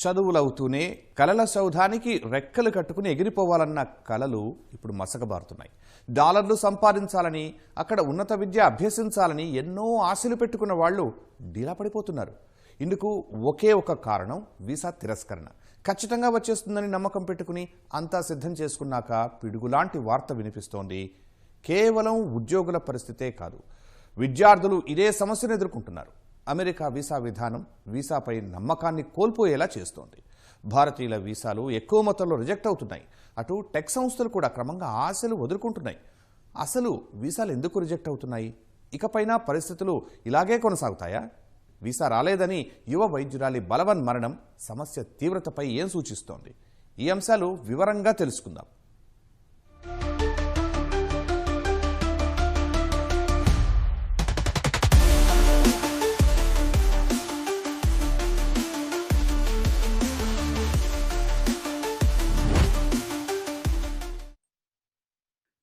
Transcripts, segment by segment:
చదువులవుతూనే కలల సౌధానికి రెక్కలు కట్టుకుని ఎగిరిపోవాలన్న కలలు ఇప్పుడు మసకబారుతున్నాయి. డాలర్లు సంపాదించాలని, అక్కడ ఉన్నత విద్య అభ్యసించాలని ఎన్నో ఆశలు పెట్టుకున్న వాళ్ళు డీలా పడిపోతున్నారు. ఇందుకు ఒకే ఒక కారణం వీసా తిరస్కరణ. ఖచ్చితంగా వచ్చేస్తుందని నమ్మకం పెట్టుకుని అంతా సిద్ధం చేసుకున్నాక పిడుగులాంటి వార్త వినిపిస్తోంది. కేవలం ఉద్యోగుల పరిస్థితే కాదు, విద్యార్థులు ఇదే సమస్యను ఎదుర్కొంటున్నారు. అమెరికా వీసా విధానం వీసాపై నమ్మకాన్ని కోల్పోయేలా చేస్తోంది. భారతీయుల వీసాలు ఎక్కువ మొత్తంలో రిజెక్ట్ అవుతున్నాయి. అటు టెక్ సంస్థలు కూడా క్రమంగా ఆశలు వదులుకుంటున్నాయి. అసలు వీసాలు ఎందుకు రిజెక్ట్ అవుతున్నాయి? ఇకపైన పరిస్థితులు ఇలాగే కొనసాగుతాయా? వీసా రాలేదని యువ వైద్యురాలి బలవన్ మరణం సమస్య తీవ్రతపై ఏం సూచిస్తోంది? ఈ అంశాలు వివరంగా తెలుసుకుందాం.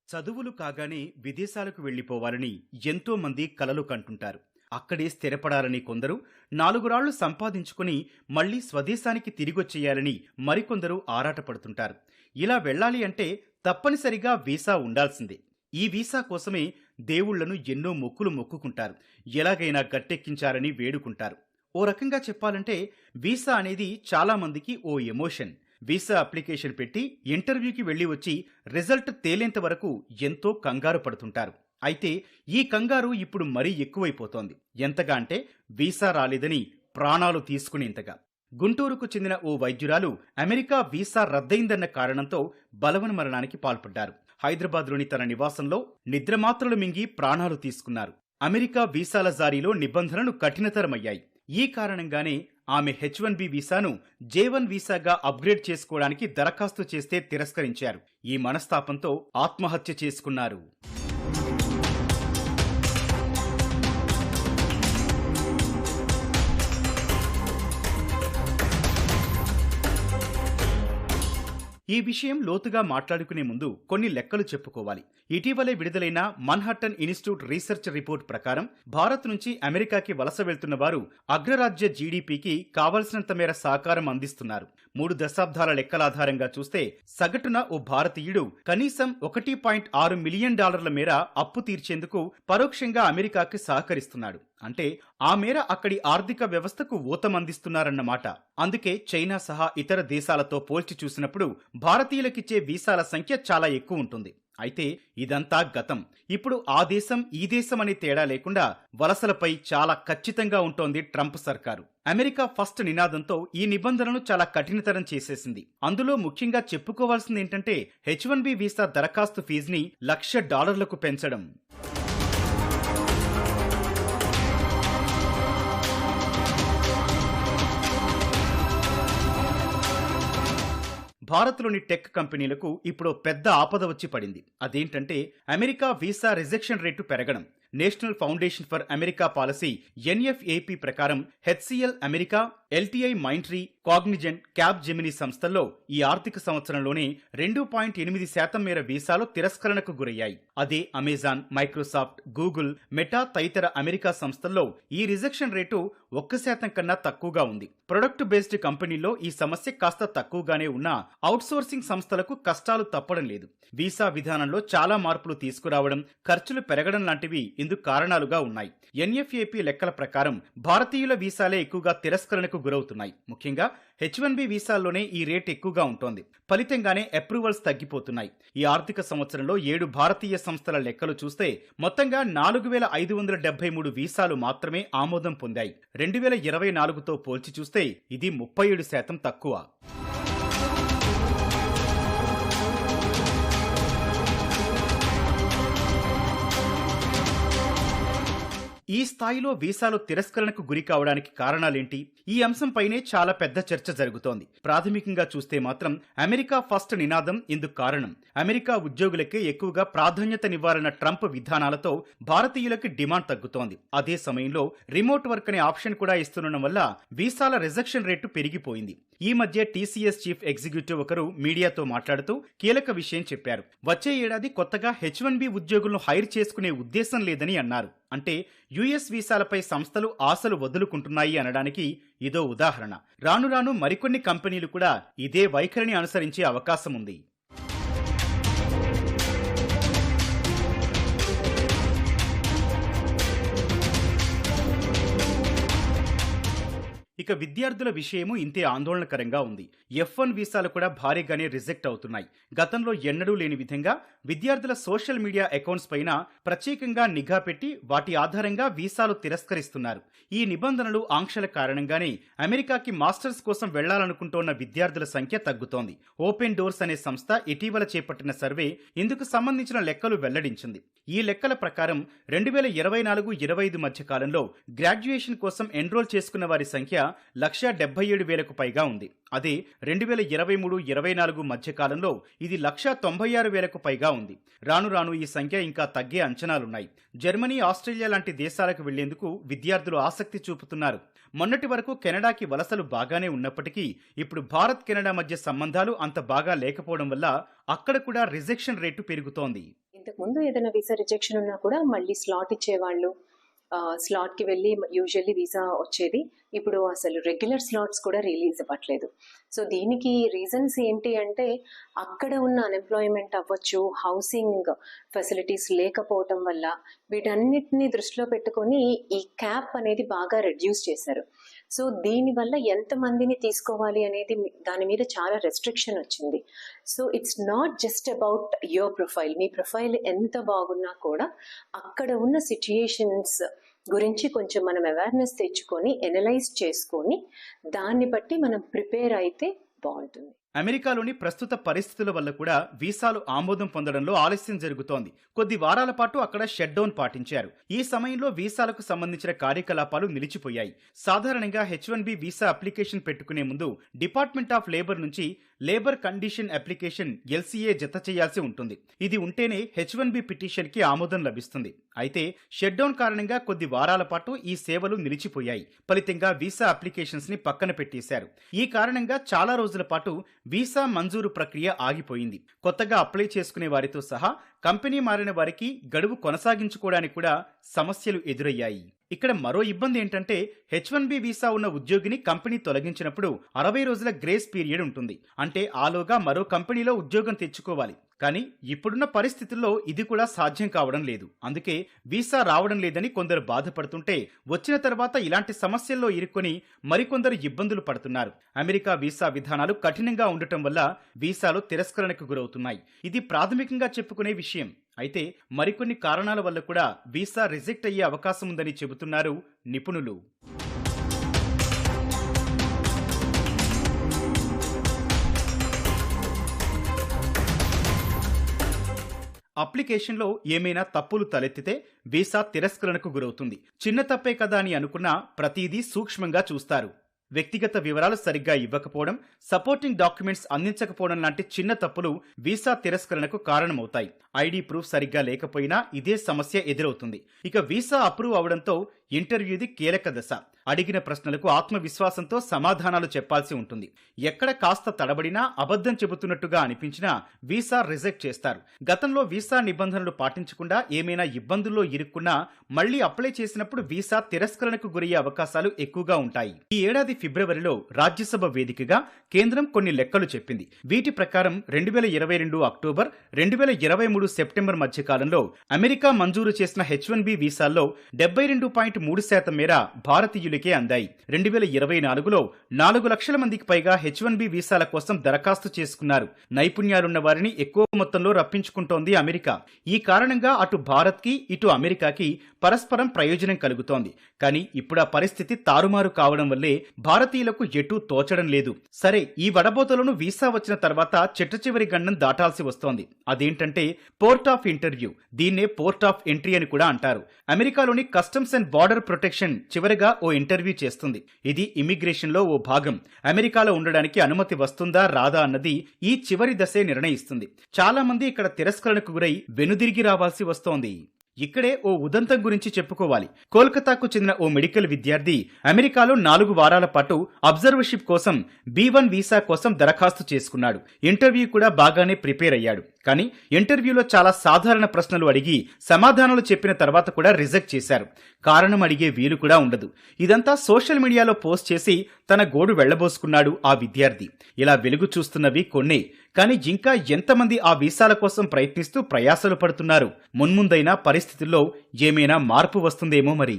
చదువులు కాగానే విదేశాలకు వెళ్లిపోవాలని ఎంతో మంది కలలు కంటుంటారు. అక్కడే స్థిరపడాలని కొందరు, 4 రాళ్లు సంపాదించుకుని మళ్లీ స్వదేశానికి తిరిగొచ్చేయాలని మరికొందరు ఆరాటపడుతుంటారు. ఇలా వెళ్లాలి అంటే తప్పనిసరిగా వీసా ఉండాల్సిందే. ఈ వీసా కోసమే దేవుళ్లను ఎన్నో మొక్కులు మొక్కుకుంటారు. ఎలాగైనా గట్టెక్కించాలని వేడుకుంటారు. ఓ రకంగా చెప్పాలంటే వీసా అనేది చాలా మందికి ఓ ఎమోషన్. వీసా అప్లికేషన్ పెట్టి ఇంటర్వ్యూకి వెళ్లి వచ్చి రిజల్ట్ తేలేంత వరకు ఎంతో కంగారు పడుతుంటారు. అయితే ఈ కంగారు ఇప్పుడు మరీ ఎక్కువైపోతోంది. ఎంతగా అంటే వీసా రాలేదని ప్రాణాలు తీసుకునేంతగా. గుంటూరుకు చెందిన ఓ వైద్యురాలు అమెరికా వీసా రద్దయిందన్న కారణంతో బలవన్ మరణానికి పాల్పడ్డారు. హైదరాబాద్లోని తన నివాసంలో నిద్రమాత్రలు మింగి ప్రాణాలు తీసుకున్నారు. అమెరికా వీసాల జారీలో నిబంధనలు కఠినతరమయ్యాయి. ఈ కారణంగానే ఆమె H1B వీసాను J1 వీసాగా అప్గ్రేడ్ చేసుకోవడానికి దరఖాస్తు చేస్తే తిరస్కరించారు. ఈ మనస్తాపంతో ఆత్మహత్య చేసుకున్నారు. ఈ విషయం లోతుగా మాట్లాడుకునే ముందు కొన్ని లెక్కలు చెప్పుకోవాలి. ఇటీవలే విడుదలైన మన్హట్టన్ ఇన్స్టిట్యూట్ రీసెర్చ్ రిపోర్ట్ ప్రకారం భారత్ నుంచి అమెరికాకి వలస వెళ్తున్న వారు అగ్రరాజ్య జీడీపీకి కావలసినంత మేర సహకారం అందిస్తున్నారు. 3 దశాబ్దాల లెక్కల ఆధారంగా చూస్తే సగటున ఓ భారతీయుడు కనీసం $1.6 మిలియన్ మేర అప్పు తీర్చేందుకు పరోక్షంగా అమెరికాకి సహకరిస్తున్నాడు. అంటే ఆ మేర అక్కడి ఆర్థిక వ్యవస్థకు ఊతమందిస్తున్నారన్నమాట. అందుకే చైనా సహా ఇతర దేశాలతో పోల్చి చూసినప్పుడు భారతీయులకిచ్చే వీసాల సంఖ్య చాలా ఎక్కువ ఉంటుంది. అయితే ఇదంతా గతం. ఇప్పుడు ఆ దేశం ఈ దేశం అనే తేడా లేకుండా వలసలపై చాలా ఖచ్చితంగా ఉంటోంది ట్రంప్ సర్కారు. అమెరికా ఫస్ట్ నినాదంతో ఈ నిబంధనలు చాలా కఠినతరం చేసేసింది. అందులో ముఖ్యంగా చెప్పుకోవాల్సింది ఏంటంటే H1B వీసా దరఖాస్తు ఫీజుని $1,00,000 పెంచడం. భారత్లోని టెక్ కంపెనీలకు ఇప్పుడు పెద్ద ఆపద వచ్చి పడింది. అదేంటంటే అమెరికా వీసా రిజెక్షన్ రేటు పెరగడం. National foundation for America policy NFAP ప్రకారం HCL America, LTI Mindtree, Cognizant, cab Gemini సంస్థల్లో ఈ ఆర్థిక సంవత్సరంలోనే 2.8% మేర వీసాలు తిరస్కరణకు గురయ్యాయి. అదే అమెజాన్, మైక్రోసాఫ్ట్, గూగుల్, మెటా తదితర అమెరికా సంస్థల్లో ఈ రిజెక్షన్ రేటు 1% కన్నా తక్కువగా ఉంది. ప్రొడక్ట్ బేస్డ్ కంపెనీల్లో ఈ సమస్య కాస్త తక్కువగానే ఉన్నా అవుట్సోర్సింగ్ సంస్థలకు కష్టాలు తప్పడం లేదు. వీసా విధానంలో చాలా మార్పులు తీసుకురావడం, ఖర్చులు పెరగడం లాంటివి ఇందుకు కారణాలుగా ఉన్నాయి. NFAP లెక్కల ప్రకారం భారతీయుల వీసాలే ఎక్కువగా తిరస్కరణకు గురవుతున్నాయి. ముఖ్యంగా H1B వీసాల్లోనే ఈ రేట్ ఎక్కువగా ఉంటోంది. ఫలితంగానే అప్రూవల్స్ తగ్గిపోతున్నాయి. ఈ ఆర్థిక సంవత్సరంలో 7 భారతీయ సంస్థల లెక్కలు చూస్తే మొత్తంగా 4,573 వీసాలు మాత్రమే ఆమోదం పొందాయి. 2024తో పోల్చి చూస్తే ఇది 37% తక్కువ. ఈ స్థాయిలో వీసాలు తిరస్కరణకు గురి కావడానికి కారణాలేంటి? ఈ అంశంపైనే చాలా పెద్ద చర్చ జరుగుతోంది. ప్రాథమికంగా చూస్తే మాత్రం అమెరికా ఫస్ట్ నినాదం ఇందుకు కారణం. అమెరికా ఉద్యోగులకే ఎక్కువగా ప్రాధాన్యతనివ్వాలన్న ట్రంప్ విధానాలతో భారతీయులకి డిమాండ్ తగ్గుతోంది. అదే సమయంలో రిమోట్ వర్క్ అనే ఆప్షన్ కూడా ఇస్తుండడం వల్ల వీసాల రిజెక్షన్ రేటు పెరిగిపోయింది. ఈ మధ్య TCS చీఫ్ ఎగ్జిక్యూటివ్ ఒకరు మీడియాతో మాట్లాడుతూ కీలక విషయం చెప్పారు. వచ్చే ఏడాది కొత్తగా H1B ఉద్యోగులను హైర్ చేసుకునే ఉద్దేశం లేదని అన్నారు. అంటే US వీసాలపై సంస్థలు ఆశలు వదులుకుంటున్నాయి అనడానికి ఇదో ఉదాహరణ. రాను రాను మరికొన్ని కంపెనీలు కూడా ఇదే వైఖరిని అనుసరించే అవకాశం ఉంది. ఇక విద్యార్థుల విషయము ఇంతే ఆందోళనకరంగా ఉంది. F1 వీసాలు కూడా భారీగానే రిజెక్ట్ అవుతున్నాయి. గతంలో ఎన్నడూ లేని విధంగా విద్యార్థుల సోషల్ మీడియా అకౌంట్స్ పైన ప్రత్యేకంగా నిఘా పెట్టి వాటి ఆధారంగా వీసాలు తిరస్కరిస్తున్నారు. ఈ నిబంధనలు, ఆంక్షల కారణంగానే అమెరికాకి మాస్టర్స్ కోసం వెళ్లాలనుకుంటోన్న విద్యార్థుల సంఖ్య తగ్గుతోంది. ఓపెన్ డోర్స్ అనే సంస్థ ఇటీవల చేపట్టిన సర్వే ఇందుకు సంబంధించిన లెక్కలు వెల్లడించింది. ఈ లెక్కల ప్రకారం 2024-25 మధ్య కాలంలో గ్రాడ్యుయేషన్ కోసం ఎన్రోల్ చేసుకున్న వారి సంఖ్య 1,77,000కు పైగా ఉంది. అదే 2023-24 మధ్య కాలంలో ఇది 1,96,000కు పైగా ఉంది. రాను రాను ఈ సంఖ్య ఇంకా తగ్గే అంచనాలున్నాయి. జర్మనీ, ఆస్ట్రేలియా లాంటి దేశాలకు వెళ్లేందుకు విద్యార్థులు ఆసక్తి చూపుతున్నారు. మొన్నటి వరకు కెనడాకి వలసలు బాగానే ఉన్నప్పటికీ ఇప్పుడు భారత్, కెనడా మధ్య సంబంధాలు అంత బాగా లేకపోవడం వల్ల అక్కడ కూడా రిజెక్షన్ రేటు పెరుగుతోంది. ఇంతకుముందు ఏదైనా వీసా రిజెక్షన్ ఉన్నా కూడా మళ్ళీ స్లాట్ ఇచ్చేవాళ్ళు. స్లాట్కి వెళ్ళి యూజువల్లీ వీసా వచ్చేది. ఇప్పుడు అసలు రెగ్యులర్ స్లాట్స్ కూడా రిలీజ్ అవ్వట్లేదు. సో దీనికి రీజన్స్ ఏంటి అంటే అక్కడ ఉన్న అన్ఎంప్లాయ్మెంట్ అవ్వచ్చు, హౌసింగ్ ఫెసిలిటీస్ లేకపోవటం వల్ల, వీటన్నిటిని దృష్టిలో పెట్టుకొని ఈ క్యాప్ అనేది బాగా రెడ్యూస్ చేశారు. సో దీనివల్ల ఎంతమందిని తీసుకోవాలి అనేది దాని మీద చాలా రెస్ట్రిక్షన్ వచ్చింది. So it's not just about your profile. Me profile ఎంత బాగున్నా కూడా అక్కడ ఉన్న సిచ్యుయేషన్స్ గురించి కొంచెం మనం అవేర్నెస్ తెచ్చుకొని ఎనలైజ్ చేసుకొని దాన్ని బట్టి మనం ప్రిపేర్ అయితే బాగుంటుంది. అమెరికాలోని ప్రస్తుత పరిస్థితుల వల్ల కూడా వీసాలు ఆమోదం పొందడంలో ఆలస్యం జరుగుతోంది. కొద్ది వారాల పాటు అక్కడ షట్ డౌన్ పాటించారు. ఈ సమయంలో వీసాలకు సంబంధించిన కార్యకలాపాలు నిలిచిపోయాయి. సాధారణంగా H1B వీసా అప్లికేషన్ పెట్టుకునే ముందు డిపార్ట్మెంట్ ఆఫ్ లేబర్ నుంచి లేబర్ కండిషన్ అప్లికేషన్ LCA జత చేయాల్సి ఉంటుంది. ఇది ఉంటేనే H1B పిటిషన్ కి ఆమోదం లభిస్తుంది. అయితే షట్ డౌన్ కారణంగా కొద్ది వారాల పాటు ఈ సేవలు నిలిచిపోయాయి. ఫలితంగా వీసా అప్లికేషన్స్ ని పక్కన పెట్టేశారు. ఈ కారణంగా చాలా రోజుల పాటు వీసా మంజూరు ప్రక్రియ ఆగిపోయింది. కొత్తగా అప్లై చేసుకునే వారితో సహా కంపెనీ మారిన వారికి గడువు కొనసాగించుకోవడానికి కూడా సమస్యలు ఎదురయ్యాయి. ఇక్కడ మరో ఇబ్బంది ఏంటంటే H1B వీసా ఉన్న ఉద్యోగిని కంపెనీ తొలగించినప్పుడు 60 రోజుల గ్రేస్ పీరియడ్ ఉంటుంది. అంటే ఆలోగా మరో కంపెనీలో ఉద్యోగం తెచ్చుకోవాలి. కానీ ఇప్పుడున్న పరిస్థితుల్లో ఇది కూడా సాధ్యం కావడం లేదు. అందుకే వీసా రావడం లేదని కొందరు బాధపడుతుంటే వచ్చిన తర్వాత ఇలాంటి సమస్యల్లో ఇరుక్కొని మరికొందరు ఇబ్బందులు పడుతున్నారు. అమెరికా వీసా విధానాలు కఠినంగా ఉండటం వల్ల వీసాలు తిరస్కరణకు గురవుతున్నాయి. ఇది ప్రాథమికంగా చెప్పుకునే విషయం. అయితే మరికొన్ని కారణాల వల్ల కూడా వీసా రిజెక్ట్ అయ్యే అవకాశం ఉందని చెబుతున్నారు నిపుణులు. అప్లికేషన్లో ఏమైనా తప్పులు తలెత్తితే వీసా తిరస్కరణకు గురవుతుంది. చిన్న తప్పే కదా అని అనుకున్నా ప్రతిదీ సూక్ష్మంగా చూస్తారు. వ్యక్తిగత వివరాలు సరిగ్గా ఇవ్వకపోవడం, సపోర్టింగ్ డాక్యుమెంట్స్ అందించకపోవడం లాంటి చిన్న తప్పులు వీసా తిరస్కరణకు కారణమవుతాయి. ఐడి ప్రూఫ్ సరిగ్గా లేకపోయినా ఇదే సమస్య ఎదురవుతుంది. ఇక వీసా అప్రూవ్ అవడంతో ఇంటర్వ్యూది కీలక దశ. అడిగిన ప్రశ్నలకు ఆత్మవిశ్వాసంతో సమాధానాలు చెప్పాల్సి ఉంటుంది. ఎక్కడ కాస్త తడబడినా, అబద్ధం చెబుతున్నట్టుగా అనిపించినా వీసా రిజెక్ట్ చేస్తారు. గతంలో వీసా నిబంధనలు పాటించకుండా ఏమైనా ఇబ్బందుల్లో ఇరుక్కున్నా మళ్లీ అప్లై చేసినప్పుడు వీసా తిరస్కరణకు గురయ్యే అవకాశాలు ఎక్కువగా ఉంటాయి. ఈ ఏడాది ఫిబ్రవరిలో రాజ్యసభ వేదికగా కేంద్రం కొన్ని లెక్కలు చెప్పింది. వీటి ప్రకారం 2022 అక్టోబర్, 2023 సెప్టెంబర్ మధ్య కాలంలో అమెరికా మంజూరు చేసిన H1B వీసాల్లో 72.3% మేర భారతీయులకే అందాయి. 2024లో 4 లక్షల మందికి పైగా H1B వీసాల కోసం దరఖాస్తు చేసుకున్నారు. నైపుణ్యాలున్న వారిని ఎక్కువ మొత్తంలో రప్పించుకుంటోంది అమెరికా. ఈ కారణంగా అటు భారత్కి, ఇటు అమెరికాకి పరస్పరం ప్రయోజనం కలుగుతోంది. కానీ ఇప్పుడు ఆ పరిస్థితి తారుమారు కావడం వల్లే భారతీయులకు ఎటూ తోచడం లేదు. సరే, ఈ వడబోతలను వీసా వచ్చిన తర్వాత చిట్టచివరి గండం దాటాల్సి వస్తోంది. అదేంటంటే పోర్ట్ ఆఫ్ ఇంటర్వ్యూ. దీన్నే పోర్ట్ ఆఫ్ ఎంట్రీ అని కూడా అంటారు. అమెరికాలోని కస్టమ్స్ అండ్ బార్డర్ ప్రొటెక్షన్ చివరిగా ఓ ఇంటర్వ్యూ చేస్తుంది. ఇది ఇమిగ్రేషన్ లో ఓ భాగం. అమెరికాలో ఉండడానికి అనుమతి వస్తుందా రాదా అన్నది ఈ చివరి దశే నిర్ణయిస్తుంది. చాలా మంది ఇక్కడ తిరస్కరణకు గురై వెనుదిరిగి రావాల్సి వస్తోంది. ఇక్కడే ఓ ఉదంతం గురించి చెప్పుకోవాలి. కోల్కతాకు చెందిన ఓ మెడికల్ విద్యార్థి అమెరికాలో 4 వారాల పాటు అబ్జర్వర్షిప్ కోసం B1 వీసా కోసం దరఖాస్తు చేసుకున్నాడు. ఇంటర్వ్యూ కూడా బాగానే ప్రిపేర్ అయ్యాడు. కానీ ఇంటర్వ్యూలో చాలా సాధారణ ప్రశ్నలు అడిగి సమాధానాలు చెప్పిన తర్వాత కూడా రిజెక్ట్ చేశారు. కారణం అడిగే వీలు కూడా ఉండదు. ఇదంతా సోషల్ మీడియాలో పోస్ట్ చేసి తన గోడు వెళ్లబోసుకున్నాడు ఆ విద్యార్థి. ఇలా వెలుగు చూస్తున్నవి కొన్నే, కానీ ఇంకా ఎంతమంది ఆ వీసాల కోసం ప్రయత్నిస్తూ ప్రయాసలు పడుతున్నారు? మున్ముందైనా పరిస్థితుల్లో ఏమైనా మార్పు వస్తుందేమో మరి.